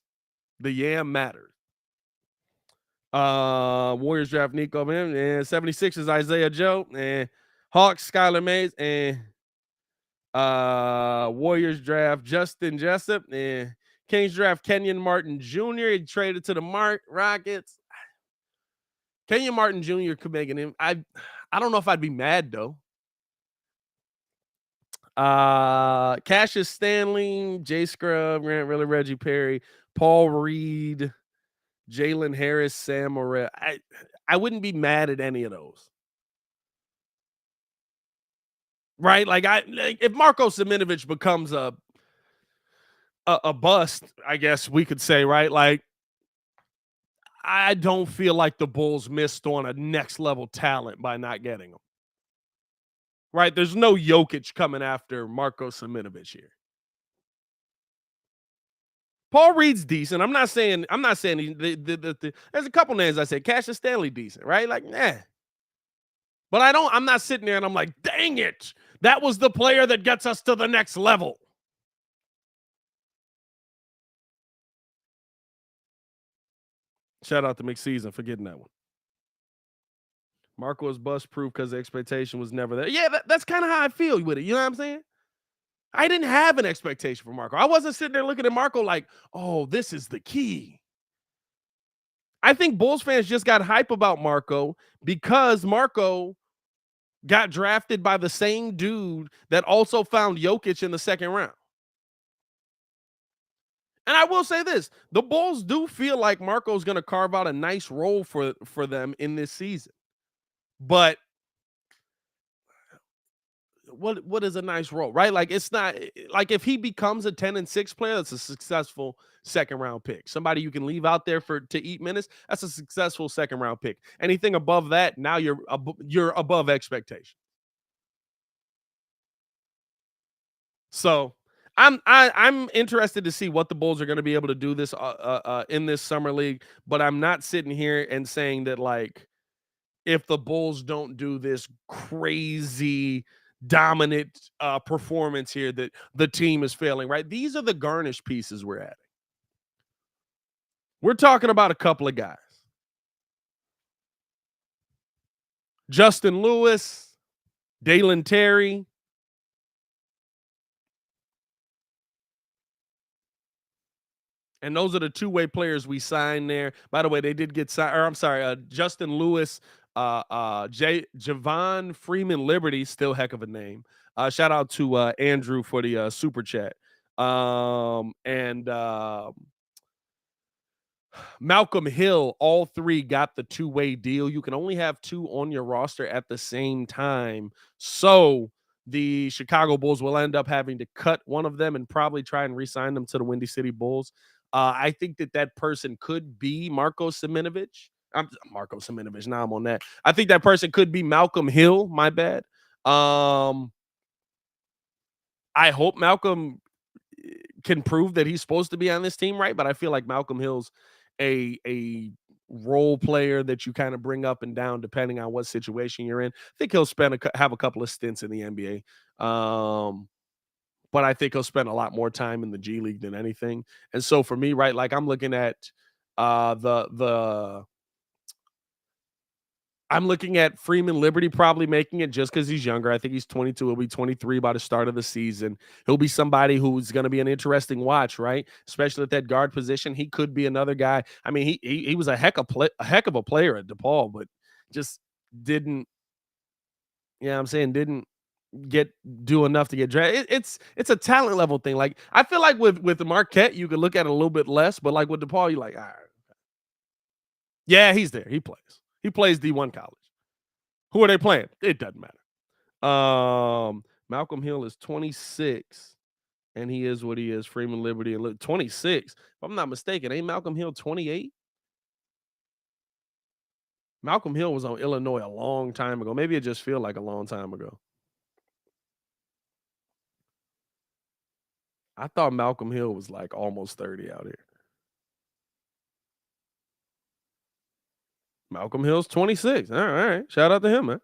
the Yam matters. Warriors draft Nico Bam, and 76 is Isaiah Joe, and Hawks Skylar Mays, and Warriors draft Justin Jessup, and Kings draft Kenyon Martin Jr. He traded to the Rockets. Kenyon Martin Jr. could make an I don't know if I'd be mad though. Cassius Stanley, Jay Scrub, Grant Riller, Reggie Perry, Paul Reed, Jalen Harris, Sam Morrell. I wouldn't be mad at any of those. Right? Like if Marko Seminovic becomes a bust, I guess we could say, right? Like I don't feel like the Bulls missed on a next level talent by not getting him. Right? There's no Jokic coming after Marko Seminovic here. Paul Reed's decent. I'm not saying there's a couple names I said. Cassius Stanley decent, right? Like, But I'm not sitting there and I'm like, dang it. That was the player that gets us to the next level. Shout out to McSeason for getting that one. Marco is bust proof because the expectation was never there. Yeah, that's kind of how I feel with it. You know what I'm saying? I didn't have an expectation for Marco. I wasn't sitting there looking at Marco like, oh, this is the key. I think Bulls fans just got hype about Marco because Marco got drafted by the same dude that also found Jokic in the second round. And I will say this, the Bulls do feel like Marco's going to carve out a nice role for them in this season. But what is a nice role, right? Like it's not like if he becomes a 10-6 player, that's a successful second round pick. Somebody you can leave out there to eat minutes, that's a successful second round pick. Anything above that, now you're above expectation. So I'm interested to see what the Bulls are going to be able to do this in this summer league, but I'm not sitting here and saying that like if the Bulls don't do this crazy dominant performance here that the team is failing, right? These are the garnish pieces we're adding. We're talking about a couple of guys. Justin Lewis, Dalen Terry, and those are the two-way players we signed there. By the way, they did get signed, or I'm sorry, Justin Lewis, Javon Freeman Liberty, still heck of a name. Shout out to Andrew for the super chat. Malcolm Hill, all three got the two-way deal. You can only have two on your roster at the same time. So the Chicago Bulls will end up having to cut one of them and probably try and re-sign them to the Windy City Bulls. I think that person could be Marko Seminovic. Marko Seminovic. Now I'm on that. I think that person could be Malcolm Hill. My bad. I hope Malcolm can prove that he's supposed to be on this team, right? But I feel like Malcolm Hill's a role player that you kind of bring up and down depending on what situation you're in. I think he'll have a couple of stints in the NBA. But I think he'll spend a lot more time in the G League than anything. And so for me, right, like I'm looking at I'm looking at Freeman Liberty probably making it just because he's younger. I think he's 22. He'll be 23 by the start of the season. He'll be somebody who's going to be an interesting watch, right? Especially at that guard position. He could be another guy. I mean, he was a heck of a player at DePaul, but just didn't, I'm saying didn't do enough to get drafted. It's a talent level thing. Like I feel like with Marquette, you could look at it a little bit less, but like with DePaul, you're like, all right. Yeah, he's there. He plays. He plays D1 college. Who are they playing? It doesn't matter. Malcolm Hill is 26, and he is what he is. Freeman Liberty and 26. If I'm not mistaken, ain't Malcolm Hill 28? Malcolm Hill was on Illinois a long time ago. Maybe it just feels like a long time ago. I thought Malcolm Hill was like almost 30 out here. Malcolm Hill's 26. All right. Shout out to him, man.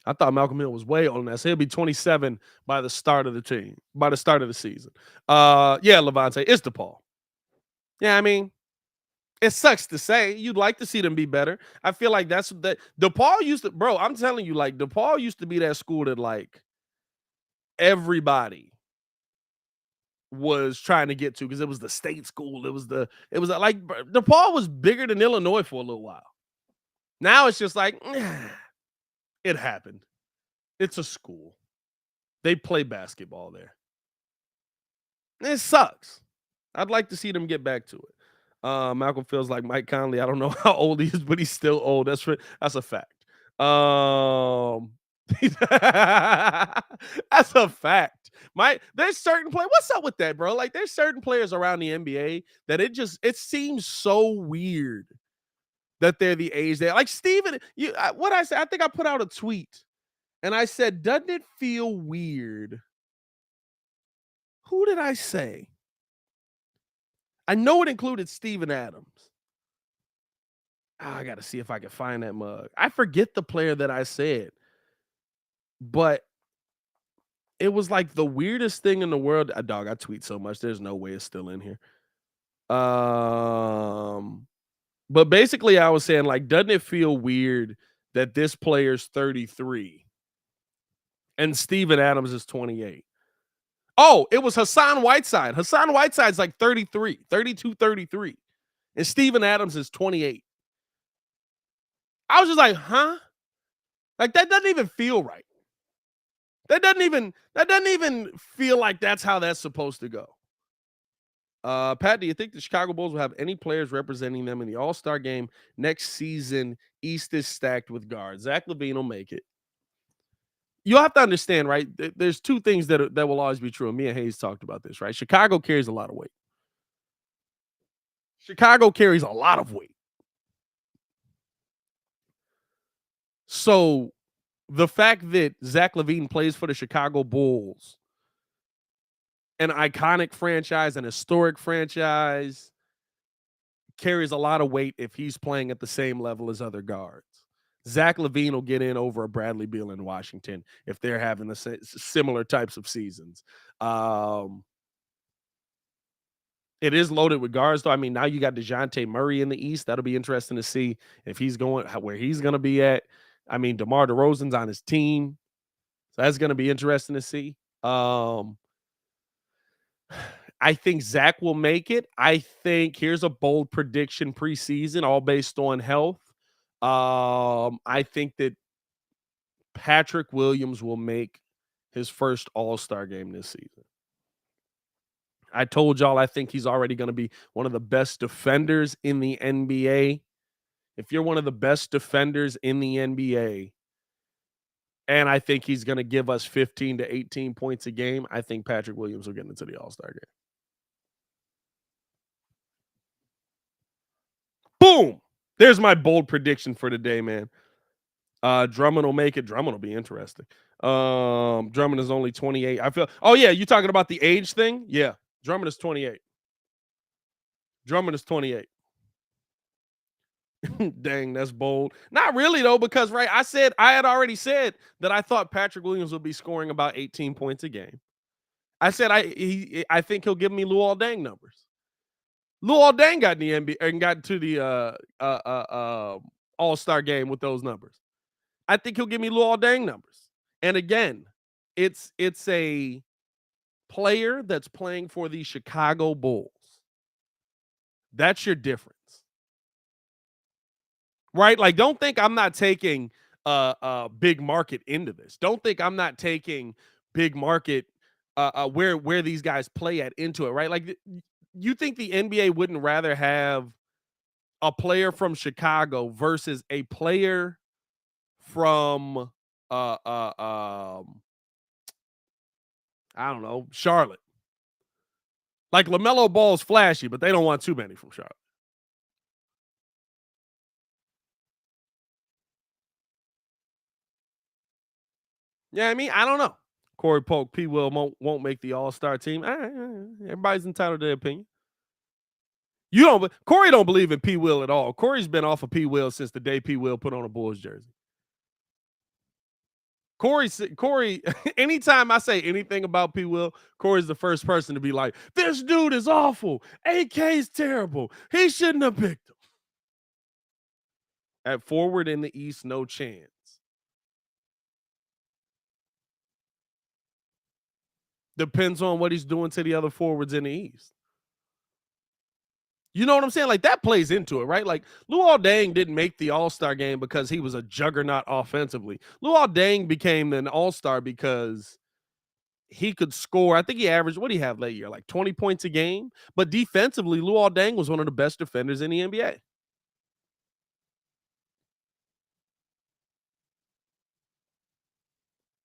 I thought Malcolm Hill was way older than that. So he'll be 27 by the start of the team, by the start of the season. Yeah, Levante, it's DePaul. Yeah, I mean, it sucks to say. You'd like to see them be better. I feel like that's that DePaul used to, bro. I'm telling you, like DePaul used to be that school that like everybody was trying to get to because it was the state school. It was like DePaul was bigger than Illinois for a little while. Now it's just like it happened. It's a school. They play basketball there. It sucks. I'd like to see them get back to it. Malcolm feels like Mike Conley. I don't know how old he is, but he's still old. That's a fact. That's a fact. There's certain play. What's up with that, bro? Like, there's certain players around the NBA that it seems so weird that they're the age that like Steven. What I said, I think I put out a tweet and I said, doesn't it feel weird? Who did I say? I know it included Steven Adams. I got to see if I can find that mug. I forget the player that I said, but it was like the weirdest thing in the world. Dog, I tweet so much. There's no way it's still in here. But basically, I was saying, like, doesn't it feel weird that this player's 33 and Steven Adams is 28? Oh, it was Hassan Whiteside. Hassan Whiteside's like 33, 32, 33. And Steven Adams is 28. I was just like, huh? Like, that doesn't even feel right. That doesn't even feel like that's how that's supposed to go. Pat, do you think the Chicago Bulls will have any players representing them in the All-Star game next season? East is stacked with guards. Zach Lavine will make it. You'll have to understand, right? There's two things that will always be true. And me and Hayes talked about this, right? Chicago carries a lot of weight. Chicago carries a lot of weight. So the fact that Zach Lavine plays for the Chicago Bulls, an iconic franchise, an historic franchise, carries a lot of weight if he's playing at the same level as other guards. Zach Lavine will get in over a Bradley Beal in Washington if they're having the similar types of seasons. It is loaded with guards, though. I mean, now you got DeJounte Murray in the East. That'll be interesting to see if he's going where he's going to be at. I mean, DeMar DeRozan's on his team, so that's going to be interesting to see. I think Zach will make it. I think here's a bold prediction preseason, all based on health. I think that Patrick Williams will make his first All-Star game this season. I told y'all I think he's already going to be one of the best defenders in the NBA. If you're one of the best defenders in the NBA, and I think he's going to give us 15 to 18 points a game, I think Patrick Williams will get into the All-Star game. Boom! There's my bold prediction for today, man. Drummond will make it. Drummond will be interesting. Drummond is only 28. I feel. Oh yeah, you talking about the age thing? Yeah, Drummond is 28. Drummond is 28. Dang, that's bold. Not really though, because right, I had already said that I thought Patrick Williams would be scoring about 18 points a game. I said I think he'll give me Luol Deng numbers. Luol Deng got in the NBA and got to the All-Star game with those numbers. I think he'll give me Luol Deng numbers. And again, it's a player that's playing for the Chicago Bulls. That's your difference. Right? Like, don't think I'm not taking big market into this. Don't think I'm not taking big market where these guys play at into it, right? Like, you think the NBA wouldn't rather have a player from Chicago versus a player from I don't know, Charlotte. Like LaMelo Ball's flashy, but they don't want too many from Charlotte. Yeah, I mean, I don't know. Corey Polk, P. Will won't make the All-Star team. Everybody's entitled to their opinion. Corey don't believe in P. Will at all. Corey's been off of P. Will since the day P. Will put on a Bulls jersey. Corey, anytime I say anything about P. Will, Corey's the first person to be like, this dude is awful. AK's terrible. He shouldn't have picked him. At forward in the East, no chance. Depends on what he's doing to the other forwards in the East. You know what I'm saying? Like, that plays into it, right? Like, Luol Deng didn't make the All-Star game because he was a juggernaut offensively. Luol Deng became an All-Star because he could score. I think he averaged, what did he have that year? Like 20 points a game. But defensively, Luol Deng was one of the best defenders in the NBA.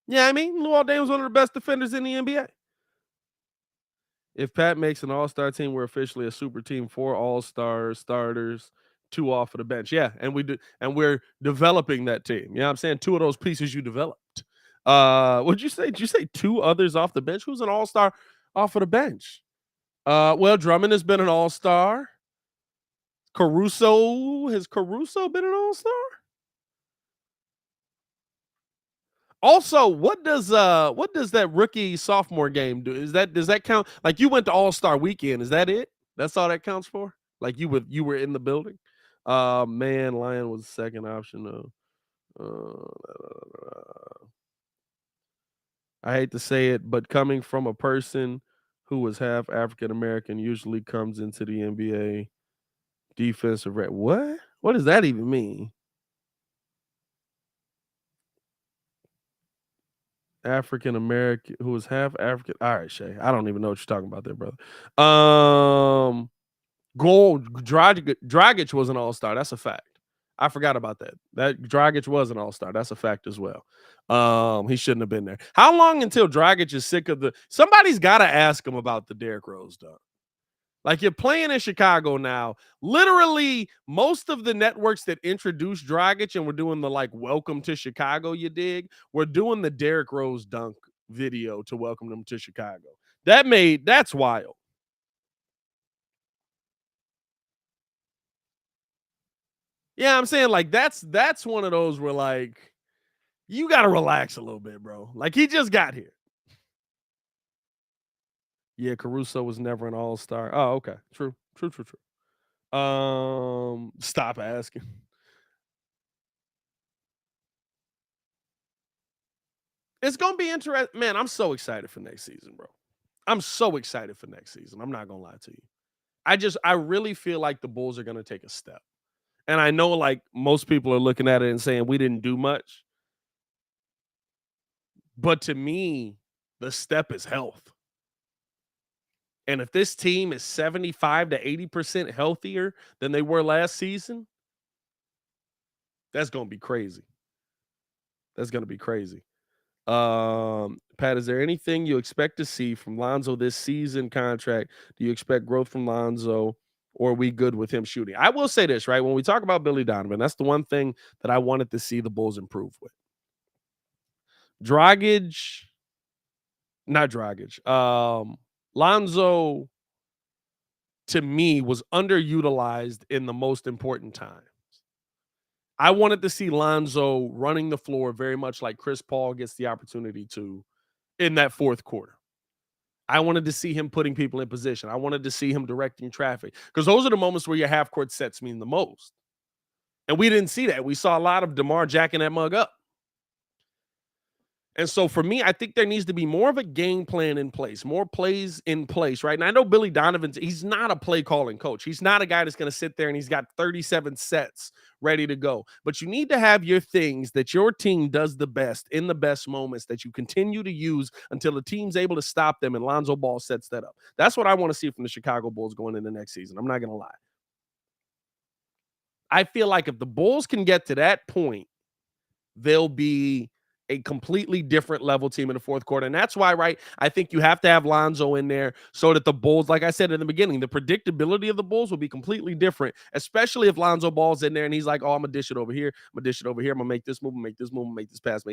Yeah, I mean, Luol Deng was one of the best defenders in the NBA. If Pat makes an All-Star team, we're officially a super team. 4 All-Stars, starters, 2 off of the bench. Yeah, and we're developing that team. You know what I'm saying? 2 of those pieces you developed. What'd you say? Did you say 2 others off the bench? Who's an All-Star off of the bench? Well, Drummond has been an All-Star. Has Caruso been an All-Star? Also, what does that rookie sophomore game do? Does that count? Like, you went to All-Star weekend. Is that it? That's all that counts for? Like, you were in the building? Man, Lion was the second option though. I hate to say it, but coming from a person who was half African American usually comes into the NBA defensive red. What? What does that even mean? African American who was half African. All right, Shay. I don't even know what you're talking about there, brother. Dragic was an all-star. That's a fact. I forgot about that. That Dragic was an all-star. That's a fact as well. He shouldn't have been there. How long until Dragic is sick of somebody's gotta ask him about the Derrick Rose dunk. Like, you're playing in Chicago now. Literally, most of the networks that introduced Dragic and were doing the like welcome to Chicago, you dig, were doing the Derrick Rose dunk video to welcome them to Chicago. That's wild. Yeah, I'm saying, like, that's one of those where, like, you gotta relax a little bit, bro. Like, he just got here. Yeah, Caruso was never an all-star. Oh, okay. True. Stop asking. It's gonna be interesting. Man, I'm so excited for next season, bro. I'm so excited for next season. I'm not gonna lie to you. I really feel like the Bulls are gonna take a step. And I know, like, most people are looking at it and saying we didn't do much. But to me, the step is health. And if this team is 75 to 80% healthier than they were last season, that's gonna be crazy. That's gonna be crazy. Pat, is there anything you expect to see from Lonzo this season contract? Do you expect growth from Lonzo, or are we good with him shooting? I will say this, right? When we talk about Billy Donovan, that's the one thing that I wanted to see the Bulls improve with. Dragic, not Dragic. Lonzo, to me, was underutilized in the most important time. I wanted to see Lonzo running the floor very much like Chris Paul gets the opportunity to in that fourth quarter. I wanted to see him putting people in position. I wanted to see him directing traffic, because those are the moments where your half court sets mean the most. And we didn't see that. We saw a lot of DeMar jacking that mug up. And so for me, I think there needs to be more of a game plan in place, more plays in place, right? And I know Billy he's not a play calling coach. He's not a guy that's going to sit there and he's got 37 sets ready to go. But you need to have your things that your team does the best in the best moments that you continue to use until the team's able to stop them and Lonzo Ball sets that up. That's what I want to see from the Chicago Bulls going into next season. I'm not going to lie. I feel like if the Bulls can get to that point, they'll be a completely different level team in the fourth quarter. And that's why, right, I think you have to have Lonzo in there so that the Bulls, like I said in the beginning, the predictability of the Bulls will be completely different, especially if Lonzo Ball's in there and he's like, oh, I'm going to dish it over here. I'm going to dish it over here. I'm going to make this move, make this move, make this pass,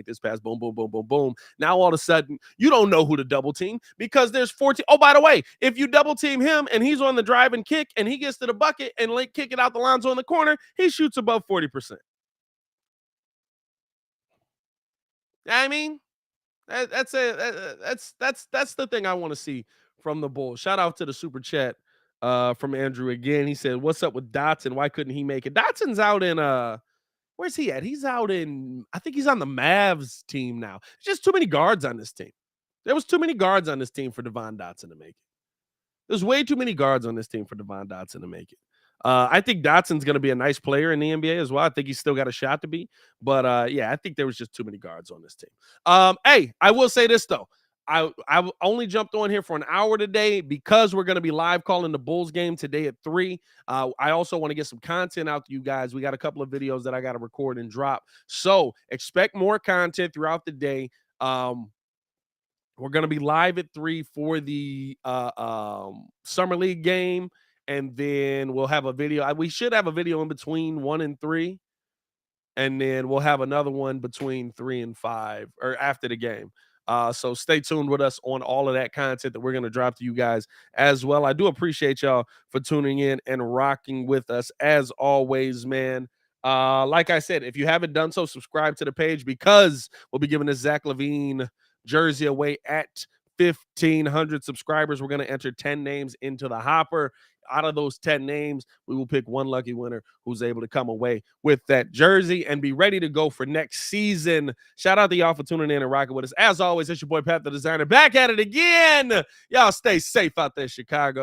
boom, boom, boom, boom, boom. Now, all of a sudden, you don't know who to double team because there's 14. Oh, by the way, if you double team him and he's on the drive and kick and he gets to the bucket and kick it out the Lonzo in the corner, he shoots above 40%. I mean, that's that's the thing I want to see from the Bulls. Shout out to the super chat from Andrew again. He said, "What's up with Dotson? Why couldn't he make it?" Dotson's out in where's he at? He's out in, I think he's on the Mavs team now. There's just too many guards on this team. There was too many guards on this team for Devon Dotson to make it. There's way too many guards on this team for Devon Dotson to make it. I think Dotson's going to be a nice player in the NBA as well. I think he's still got a shot to be. But yeah, I think there was just too many guards on this team. Hey, I will say this, though. I only jumped on here for an hour today because we're going to be live calling the Bulls game today at 3. I also want to get some content out to you guys. We got a couple of videos that I got to record and drop. So expect more content throughout the day. We're going to be live at 3 for the Summer League game. And then we'll have a video. We should have a video in between 1 and 3. And then we'll have another one between 3 and 5 or after the game. So stay tuned with us on all of that content that we're going to drop to you guys as well. I do appreciate y'all for tuning in and rocking with us as always, man. Like I said, if you haven't done so, subscribe to the page because we'll be giving this Zach Lavine jersey away at 1,500 subscribers. We're going to enter 10 names into the hopper. Out of those 10 names, we will pick one lucky winner who's able to come away with that jersey and be ready to go for next season. Shout out to y'all for tuning in and rocking with us. As always, it's your boy Pat the Designer back at it again. Y'all stay safe out there, Chicago.